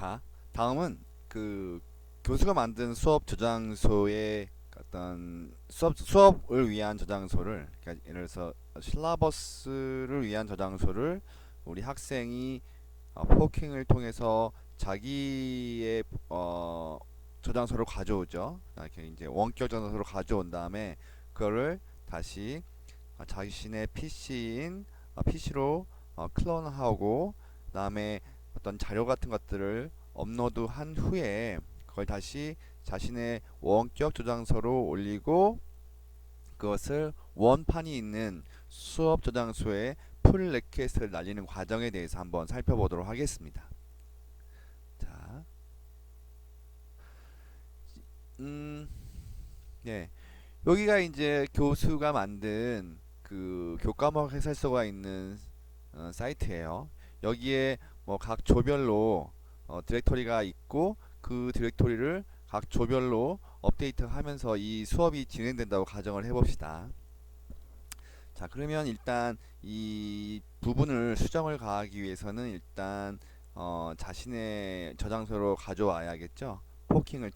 자, 다음은 교수가 만든 수업 저장소의 어떤 수업을 위한 저장소를, 그러니까 예를 들어서 실라버스를 위한 저장소를 우리 학생이 포킹을 통해서 자기의 저장소로 가져오죠. 이렇게 이제 원격 저장소로 가져온 다음에 그거를 다시 자신의 PC로 클론하고, 그다음에 어떤 자료 같은 것들을 업로드한 후에 그걸 다시 자신의 원격 저장소로 올리고, 그것을 원판이 있는 수업 저장소에 풀 리퀘스트를 날리는 과정에 대해서 한번 살펴보도록 하겠습니다. 자, 음, 네, 여기가 이제 교수가 만든 그 교과목 해설서가 있는 사이트예요. 여기에 뭐 각 조별로 디렉토리가 있고, 그 디렉토리를 각 조별로 업데이트하면서 이 수업이 진행된다고 가정을 해봅시다. 자, 그러면 일단 이 부분을 수정을 가하기 위해서는 일단 자신의 저장소로 가져와야겠죠. 포킹을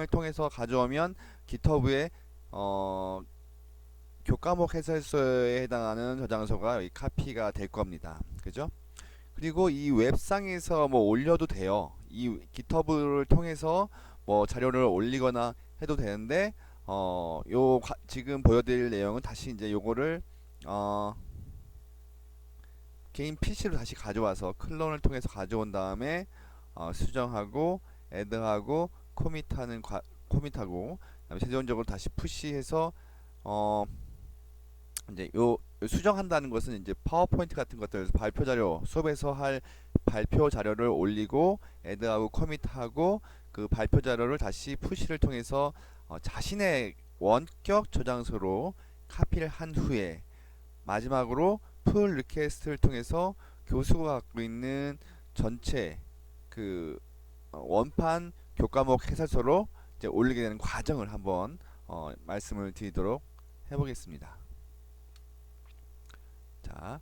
통해서 가져오면 GitHub에 어, 교과목 해설서에 해당하는 저장소가 여기 카피가 될 겁니다. 그죠? 그리고 이 웹상에서 뭐 올려도 돼요. 이 GitHub를 통해서 뭐 자료를 올리거나 해도 되는데, 지금 보여드릴 내용은 다시 이제 요거를 어, 개인 PC로 다시 가져와서 클론을 통해서 가져온 다음에 수정하고, 애드하고, 코밋하고, 그다음에 최종적으로 다시 푸시해서 어, 이제 요 수정한다는 것은 이제 파워포인트 같은 것들, 발표 자료, 수업에서 할 발표 자료를 올리고 애드하고 커밋하고, 그 발표 자료를 다시 푸시를 통해서 자신의 원격 저장소로 카피를 한 후에 마지막으로 풀 리퀘스트를 통해서 교수가 갖고 있는 전체 그 원판 교과목 해설서로 이제 올리게 되는 과정을 한번 말씀을 드리도록 해보겠습니다. 자,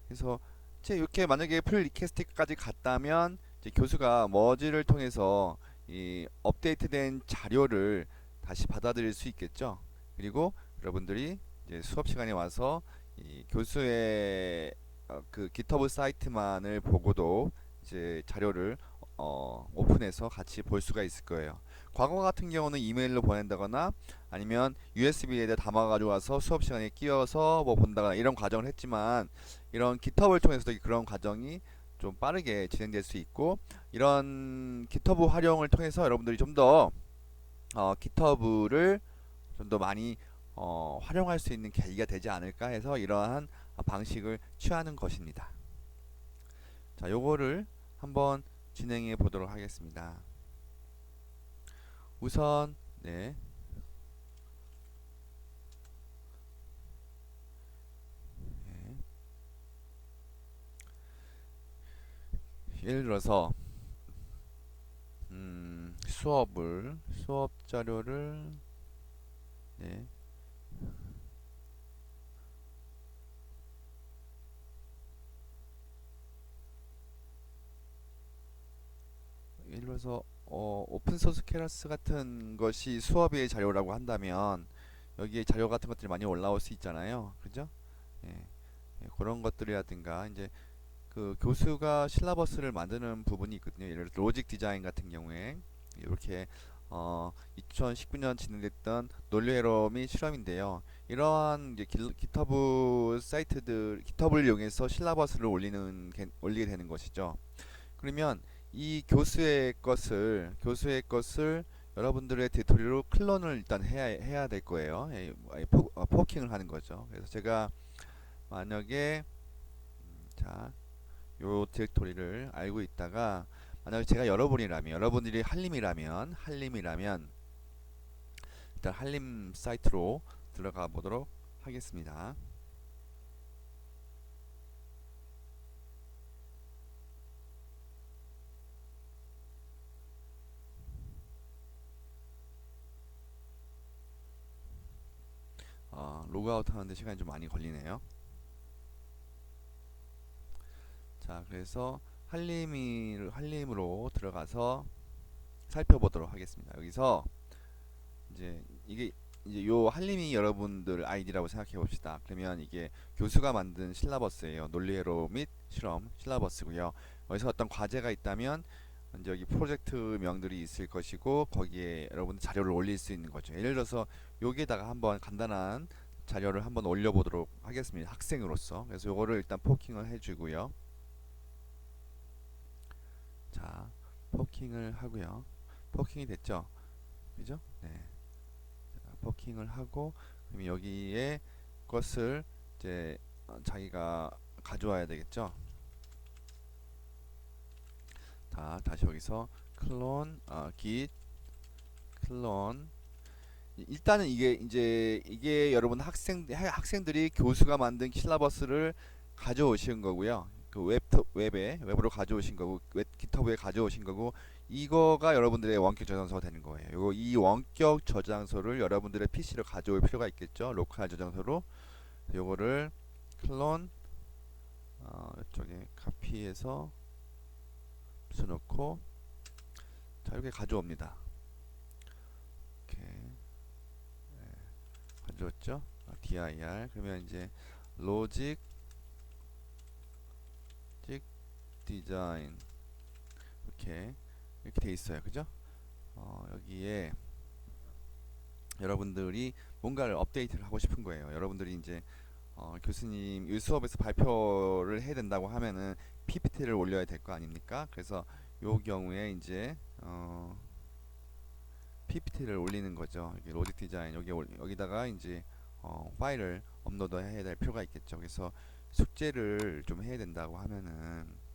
그래서 이제 이렇게 만약에 풀 리퀘스트까지 갔다면 이제 교수가 머지를 통해서 이 업데이트된 자료를 다시 받아들일 수 있겠죠. 그리고 여러분들이 이제 수업 시간에 와서 이 교수의 그 GitHub 사이트만을 보고도 이제 자료를 오픈해서 같이 볼 수가 있을 거예요. 과거 같은 경우는 이메일로 보낸다거나 아니면 USB에다 담아 가지고 와서 수업 시간에 끼워서 뭐 본다거나 이런 과정을 했지만, 이런 GitHub을 통해서도 그런 과정이 좀 빠르게 진행될 수 있고, 이런 GitHub 활용을 통해서 여러분들이 좀 더 GitHub를 좀 더 많이 활용할 수 있는 계기가 되지 않을까 해서 이러한 방식을 취하는 것입니다. 자, 요거를 한번 진행해 보도록 하겠습니다. 우선 네, 예를 들어서 수업 자료를 네, 예를 들어서 오픈 소스 케라스 같은 것이 수업의 자료라고 한다면 여기에 자료 같은 것들이 많이 올라올 수 있잖아요. 그죠? 예, 그런 것들이라든가 이제 그 교수가 실라버스를 만드는 부분이 있거든요. 예를 들어 로직 디자인 같은 경우에 이렇게 2019년 진행됐던 논리회로 및 실험인데요. 이러한 이제 기터브 사이트들, 기터브를 이용해서 실라버스를 올리게 되는 것이죠. 그러면 이 교수의 것을 여러분들의 디토리로 클론을 일단 해야 될 거예요. 포킹을 하는 거죠. 그래서 제가 만약에 자, 요 디렉토리를 알고 있다가 만약에 제가 여러분들이 한림이라면 일단 한림 사이트로 들어가 보도록 하겠습니다. 로그아웃 하는데 시간이 좀 많이 걸리네요. 자, 그래서 한림으로 들어가서 살펴보도록 하겠습니다. 여기서 이제 이게 이제 요 한림이 여러분들 아이디라고 생각해 봅시다. 그러면 이게 교수가 만든 실라버스예요. 논리회로 및 실험 실라버스고요. 여기서 어떤 과제가 있다면 이제 여기 프로젝트 명들이 있을 것이고 거기에 여러분들 자료를 올릴 수 있는 거죠. 예를 들어서 여기에다가 한번 간단한 자료를 한번 올려보도록 하겠습니다. 학생으로서. 그래서 요거를 일단 포킹을 해주고요. 자, 포킹을 하고요. 포킹이 됐죠? 그죠? 네. 자, 포킹을 하고 그럼 여기에 것을 이제 자기가 가져와야 되겠죠? 자, 다시 여기서 클론 git 클론 일단은 이게 여러분 학생들이 교수가 만든 실라버스를 가져오신 거고요. 그 웹으로 가져오신 거고 깃허브에 가져오신 거고 이거가 여러분들의 원격 저장소가 되는 거예요. 요거 이 원격 저장소를 여러분들의 PC로 가져올 필요가 있겠죠. 로컬 저장소로 요거를 클론 이쪽에 카피해서 붙여놓고 자 이렇게 가져옵니다. 이렇게 가져왔죠. dir 그러면 이제 로직 디자인 이렇게 돼 있어요. 그죠? 여기에 여러분들이 뭔가를 업데이트를 하고 싶은 거예요. 여러분들이 이제 교수님 이 수업에서 발표를 해야 된다고 하면은 PPT를 올려야 될 거 아닙니까? 그래서 요 경우에 이제 PPT를 올리는 거죠. 여기 로직 디자인 여기다가 이제 파일을 업로드해야 될 필요가 있겠죠. 그래서 숙제를 좀 해야 된다고 하면은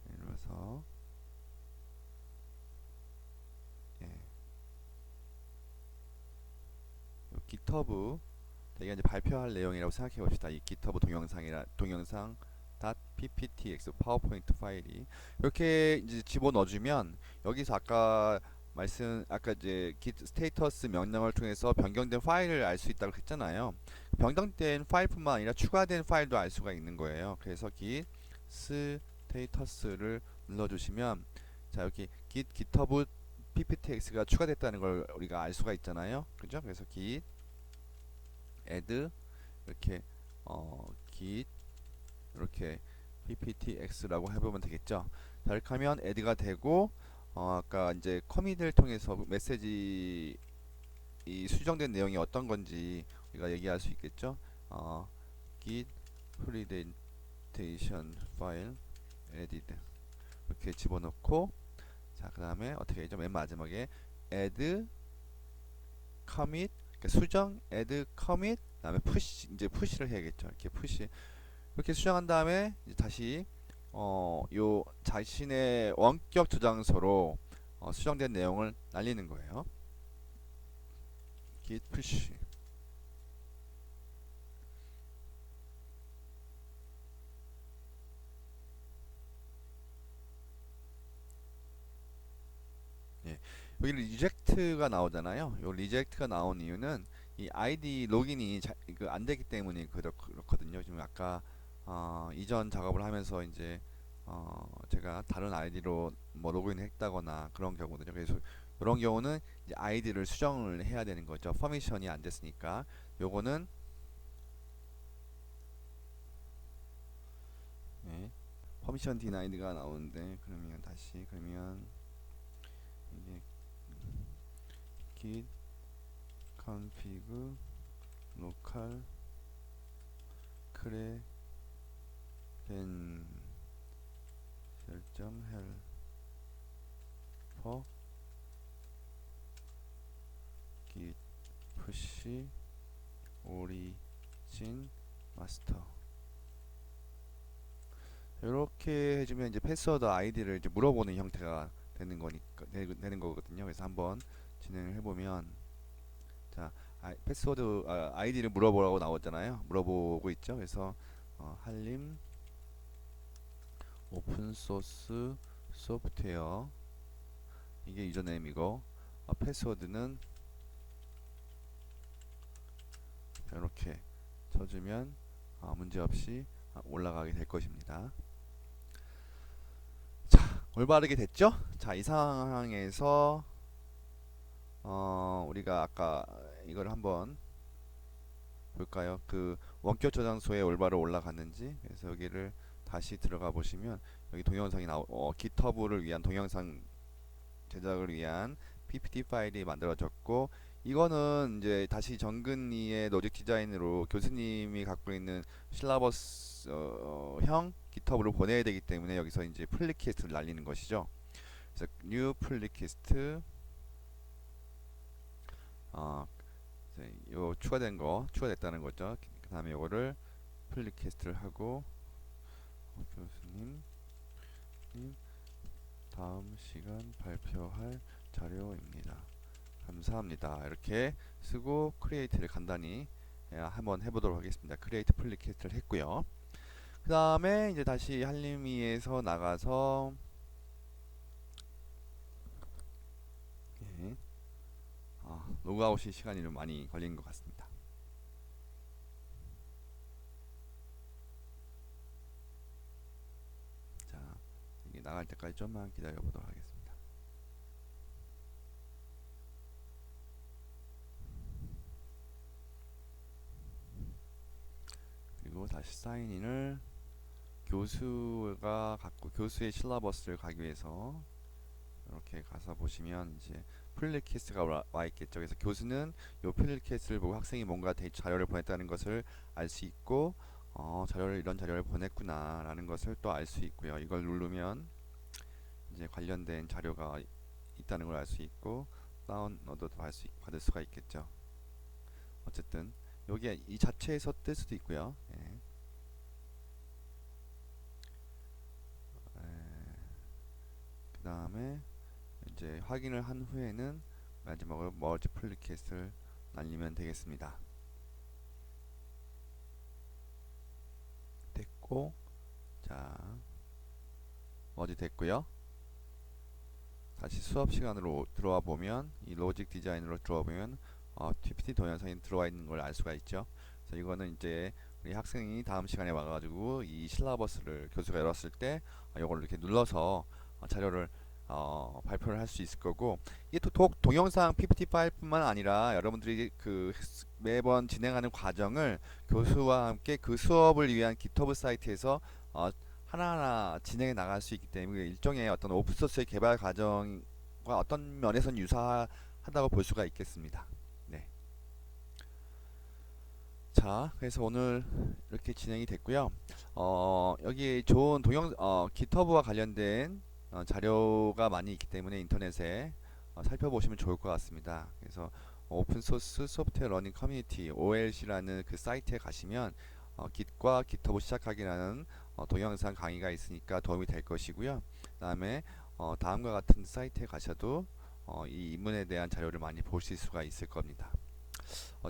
예를 들어서 예, 요 깃허브 이게 이제 발표할 내용이라고 생각해 봅시다. 이 깃허브 동영상 .pptx 파워포인트 파일이 이렇게 이제 집어 넣어주면 여기서 아까 이제 git 스테이터스 명령을 통해서 변경된 파일을 알 수 있다고 했잖아요. 변경된 파일뿐만 아니라 추가된 파일도 알 수가 있는 거예요. 그래서 git 스테이터스를 눌러주시면 자 여기 git 깃허브 pptx가 추가됐다는 걸 우리가 알 수가 있잖아요. 그죠? 그래서 git add 이렇게 git 이렇게 pptx라고 해보면 되겠죠. 자, 이렇게 하면 add가 되고 아까 이제 커밋을 통해서 메시지 이 수정된 내용이 어떤 건지 우리가 얘기할 수 있겠죠. git presentation file added 이렇게 집어넣고 자 그 다음에 어떻게 하죠? 맨 마지막에 add commit 그러니까 수정 add commit 그다음에 push 이제 push를 해야겠죠. 이렇게 push 이렇게 수정한 다음에 이제 다시 요 자신의 원격 저장소로 수정된 내용을 날리는 거예요. git push 예. 여기 리젝트가 나오잖아요. 요 리젝트가 나온 이유는 이 아이디 로gin이 안 되기 때문에 그렇거든요. 지금 아까 이전 작업을 하면서 이제 제가 다른 아이디로 뭐 로그인 했다거나 그런 경우거든요. 그래서 이런 경우는 이제 아이디를 수정을 해야 되는 거죠. 퍼미션이 안 됐으니까 요거는 네, 퍼미션 디나이드가 나오는데 그러면 이게 git config local credential helper git push origin master 이렇게 해주면 이제 패스워드 아이디를 이제 물어보는 형태가 되는 거거든요. 그래서 한번 진행을 해보면 자 패스워드 아이디를 물어보라고 나오잖아요. 물어보고 있죠. 그래서 한림 오픈소스 소프트웨어 이게 유저네임이고 패스워드는 이렇게 쳐주면 문제없이 올라가게 될 것입니다. 올바르게 됐죠? 자, 이 상황에서 우리가 아까 이걸 한번 볼까요? 그 원격 저장소에 올바로 올라갔는지. 그래서 여기를 다시 들어가 보시면 여기 동영상이 GitHub를 위한 동영상 제작을 위한 PPT 파일이 만들어졌고, 이거는 이제 다시 정근이의 로직 디자인으로 교수님이 갖고 있는 실라버스 형 GitHub로 보내야 되기 때문에 여기서 이제 풀리퀘스트를 날리는 것이죠. 그래서 new 풀리퀘스트, 요 추가됐다는 거죠. 그 다음에 요거를 풀리퀘스트를 하고, 교수님 다음 시간 발표할 자료입니다. 감사합니다. 이렇게 쓰고 크리에이트를 간단히 한번 해보도록 하겠습니다. 크리에이트 풀리퀘스트를 했고요. 그 다음에 이제 다시 한림이에서 나가서 예, 로그아웃이 시간이 좀 많이 걸린 것 같습니다. 자, 이게 나갈 때까지 좀만 기다려 보도록 하겠습니다. 그리고 다시 사인인을 교수의 실러버스를 가기 위해서 이렇게 가서 보시면 이제 풀리퀘스트가 와 있겠죠. 그래서 교수는 요 풀리퀘스트를 보고 학생이 뭔가 자료를 보냈다는 것을 알 수 있고, 이런 자료를 보냈구나 라는 것을 또 알 수 있고요. 이걸 누르면 이제 관련된 자료가 있다는 걸 알 수 있고, 다운로드도 받을 수가 있겠죠. 어쨌든 여기 이 자체에서 뜰 수도 있고요. 예. 그 다음에 이제 확인을 한 후에는 마지막으로 머지 풀리퀘스트를 날리면 되겠습니다. 됐고, 자, 머지 됐고요. 다시 수업 시간으로 들어와 보면, 이 로직 디자인으로 들어와 보면 PPT 동영상이 들어와 있는 걸 알 수가 있죠. 그래서 이거는 이제 우리 학생이 다음 시간에 와가지고 이 실라버스를 교수가 열었을 때 이걸 이렇게 눌러서 자료를 발표를 할 수 있을 거고, 이게 또 동영상 PPT 파일뿐만 아니라 여러분들이 그 매번 진행하는 과정을 교수와 함께 그 수업을 위한 GitHub 사이트에서 하나하나 진행해 나갈 수 있기 때문에 일종의 어떤 오픈소스의 개발 과정과 어떤 면에서는 유사하다고 볼 수가 있겠습니다. 네. 자, 그래서 오늘 이렇게 진행이 됐고요. 여기 좋은 GitHub와 관련된 자료가 많이 있기 때문에 인터넷에 살펴보시면 좋을 것 같습니다. 그래서 오픈소스 소프트웨어 러닝 커뮤니티 OLC라는 그 사이트에 가시면 Git과 GitHub 시작하기라는 동영상 강의가 있으니까 도움이 될 것이고요. 그 다음에 다음과 같은 사이트에 가셔도 이 입문에 대한 자료를 많이 보실 수가 있을 겁니다.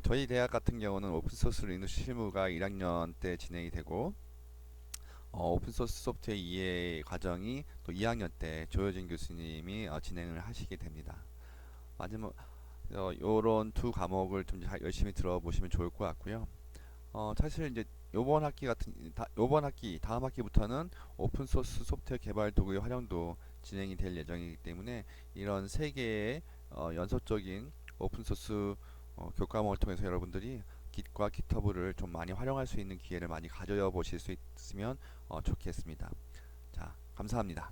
저희 대학 같은 경우는 오픈소스 리눅스 실무가 1학년 때 진행이 되고, 오픈소스 소프트웨어 이해 과정이 또 2학년 때 조효진 교수님이 진행을 하시게 됩니다. 마지막 요런 두 과목을 좀 열심히 들어보시면 좋을 것 같고요. 사실 이제 요번 학기 다음 학기부터는 오픈소스 소프트웨어 개발 도구의 활용도 진행이 될 예정이기 때문에 이런 세 개의 연속적인 오픈소스 교과목을 통해서 여러분들이 Git과 GitHub를 좀 많이 활용할 수 있는 기회를 많이 가져 보실 수 있으면 좋겠습니다. 자, 감사합니다.